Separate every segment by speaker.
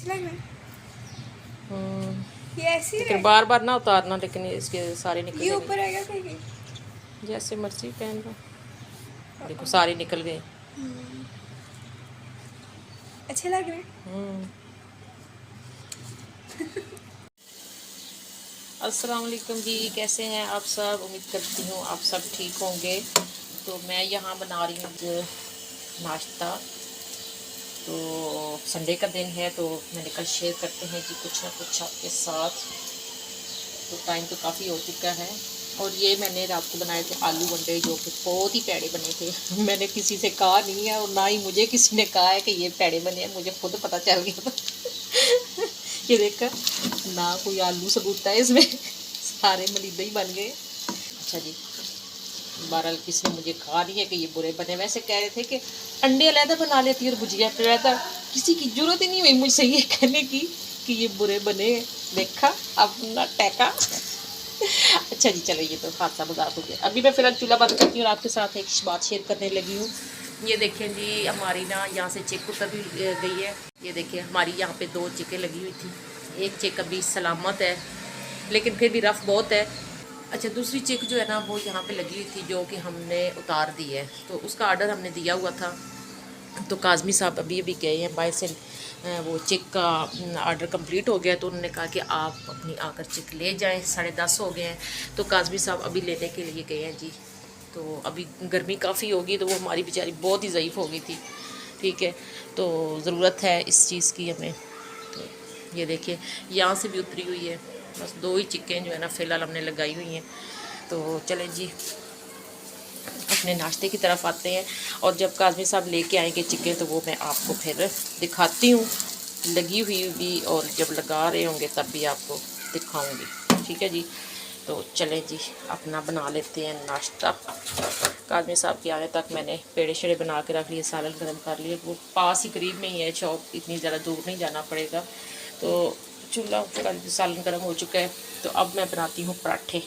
Speaker 1: अच्छा लग रहा है। ये ऐसे ही
Speaker 2: लेकिन
Speaker 1: रहेगा?
Speaker 2: बार बार ना उतारना, लेकिन इसके सारे निकल
Speaker 1: ये
Speaker 2: गए।
Speaker 1: ऊपर आएगा कहीं?
Speaker 2: जैसे मर्जी पहन लो। देखो सारे निकल गए।
Speaker 1: अच्छे लग रहे हैं।
Speaker 2: अस्सलाम वालेकुम जी, कैसे हैं आप सब? उम्मीद करती हूँ आप सब ठीक होंगे। तो मैं यहाँ बना रही हूँ नाश्ता। तो संडे का दिन है, तो मैंने कल शेयर करते हैं जी कुछ ना कुछ आपके साथ। तो टाइम तो काफ़ी हो चुका है। और ये मैंने रात को बनाए थे आलू वंडे, जो कि बहुत ही पैड़े बने थे। मैंने किसी से कहा नहीं है और ना ही मुझे किसी ने कहा है कि ये पैड़े बने हैं, मुझे खुद पता चल गया था। ये देखकर ना कोई आलू सबूत है इसमें, सारे मलीदे ही बन गए। अच्छा जी, बहरहाल किसी ने मुझे कहा नहीं है कि ये बुरे बने। वैसे कह रहे थे कि अंडे अलहदा बना लेती और भुजिया अलहदा। किसी की जरूरत ही नहीं हुई मुझसे ये कहने की कि ये बुरे बने। देखा अपना टैका। अच्छा जी, चलो ये तो हादसा मजाक हो गया। अभी मैं फिलहाल चूल्हा बंद करती हूँ और आपके साथ एक बात शेयर करने लगी हूँ। ये देखें जी, हमारी ना यहाँ से चिक उतर भी गई है। ये देखिए हमारी यहाँ पे 2 चिकें लगी हुई थी। एक चिक अभी सलामत है, लेकिन फिर भी रफ बहुत है। अच्छा, दूसरी चिक जो है ना वो यहाँ पे लगी हुई थी, जो कि हमने उतार दी है। तो उसका आर्डर हमने दिया हुआ था। तो काज़मी साहब अभी अभी गए हैं बाहर से, वो चिक का आर्डर कंप्लीट हो गया। तो उन्होंने कहा कि आप अपनी आकर चिक ले जाएं, 10:30 हो गए हैं। तो काज़मी साहब अभी लेने के लिए गए हैं जी। तो अभी गर्मी काफ़ी होगी, तो वो हमारी बेचारी बहुत ही ज़ईफ़ हो गई थी। ठीक है, तो ज़रूरत है इस चीज़ की हमें। तो ये देखिए यहाँ से भी उतरी हुई है। बस 2 ही चिक्कें जो है ना फ़िलहाल हमने लगाई हुई हैं। तो चलें जी, अपने नाश्ते की तरफ आते हैं। और जब काज़मी साहब लेके आएंगे चिकन, तो वो मैं आपको फिर दिखाती हूँ लगी हुई भी, और जब लगा रहे होंगे तब भी आपको दिखाऊंगी। ठीक है जी, तो चलें जी अपना बना लेते हैं नाश्ता। काज़मी साहब के आने तक मैंने पेड़े शेड़े बना के रख लिए, सालन गर्म कर लिए। वो पास ही करीब में ही है शॉप, इतनी ज़्यादा दूर नहीं जाना पड़ेगा। तो चूल्हा का सालन गर्म हो चुका है। तो अब मैं बनाती हूँ पराठे।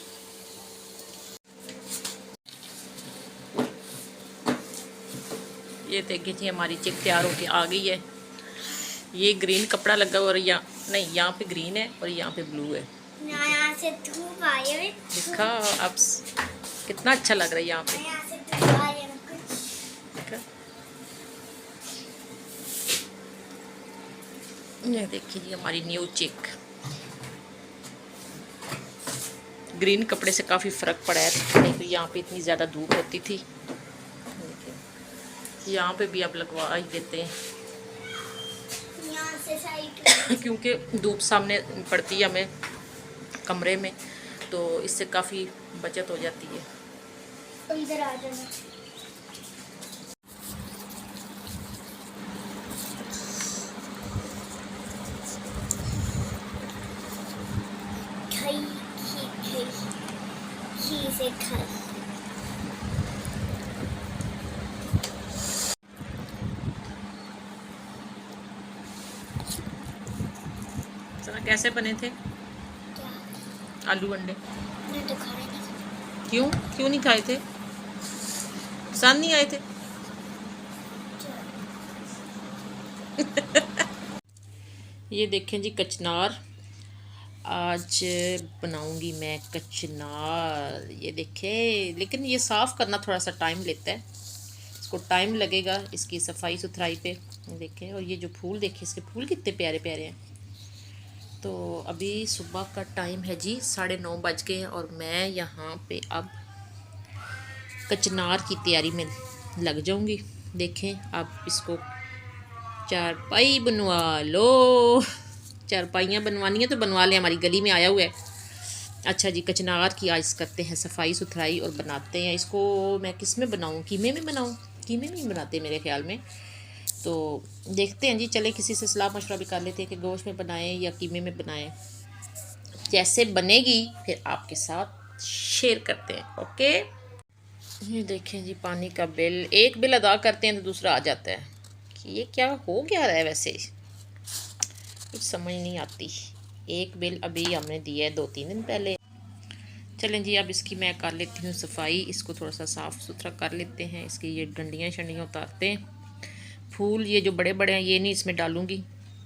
Speaker 2: ये देखिए जी हमारी चिक तैयार होके आ गई है। ये ग्रीन कपड़ा लगा हुआ, और यहाँ नहीं, यहाँ पे ग्रीन है और यहाँ पे ब्लू है।
Speaker 1: यहाँ से धूप आई है।
Speaker 2: देखा अब कितना अच्छा लग रहा है यहाँ पे।
Speaker 1: यहाँ से धूप आई है कुछ।
Speaker 2: देखा, ये देखिए जी हमारी न्यू चिक। ग्रीन कपड़े से काफ़ी फ़र्क पड़ा है, नहीं तो यहाँ पे इतनी ज़्यादा धूप होती थी। यहाँ पे भी अब लगवा ही देते हैं।
Speaker 1: यहाँ से साइड
Speaker 2: क्योंकि धूप सामने पड़ती है हमें कमरे में, तो इससे काफ़ी बचत हो जाती है।
Speaker 1: अंदर आ जाना। खाई घी से खाई।
Speaker 2: सना कैसे बने थे
Speaker 1: क्या?
Speaker 2: आलू अंडे?
Speaker 1: मैंने तो खाए नहीं।
Speaker 2: क्यों क्यों नहीं खाए थे? पसंद नहीं आए थे? ये देखें जी कचनार, आज बनाऊंगी मैं कचनार। ये देखें, लेकिन ये साफ़ करना थोड़ा सा टाइम लेता है, इसको टाइम लगेगा इसकी सफाई सुथराई पे। देखें, और ये जो फूल देखें, इसके फूल कितने प्यारे प्यारे हैं। तो अभी सुबह का टाइम है जी, 9:30 बज गए हैं, और मैं यहाँ पे अब कचनार की तैयारी में लग जाऊंगी। देखें, अब इसको चारपाई बनवा लो। चारपाइयाँ बनवानी है तो बनवा लें, हमारी गली में आया हुआ है। अच्छा जी, कचनार की आज करते हैं सफाई सुथराई और बनाते हैं इसको। मैं किस में बनाऊँ, कीमे में बनाऊँ? कीमे में ही बनाते मेरे ख्याल में। तो देखते हैं जी, चले किसी से सलाह मशवरा भी कर लेते हैं कि गोश्त में बनाएं या कीमे में बनाएं। जैसे बनेगी फिर आपके साथ शेयर करते हैं। ओके, ये देखें जी पानी का बिल, एक बिल अदा करते हैं तो दूसरा आ जाता है। कि ये क्या हो क्या रहा है, वैसे कुछ समझ नहीं आती। एक बिल अभी हमने दिया है 2-3 दिन पहले। चलें जी, अब इसकी मैं कर लेती हूँ सफाई। इसको थोड़ा सा साफ़ सुथरा कर लेते हैं। इसकी ये डंडियाँ शंडियाँ उतारते हैं। फूल ये जो बड़े बड़े हैं ये नहीं इसमें डालूँगी,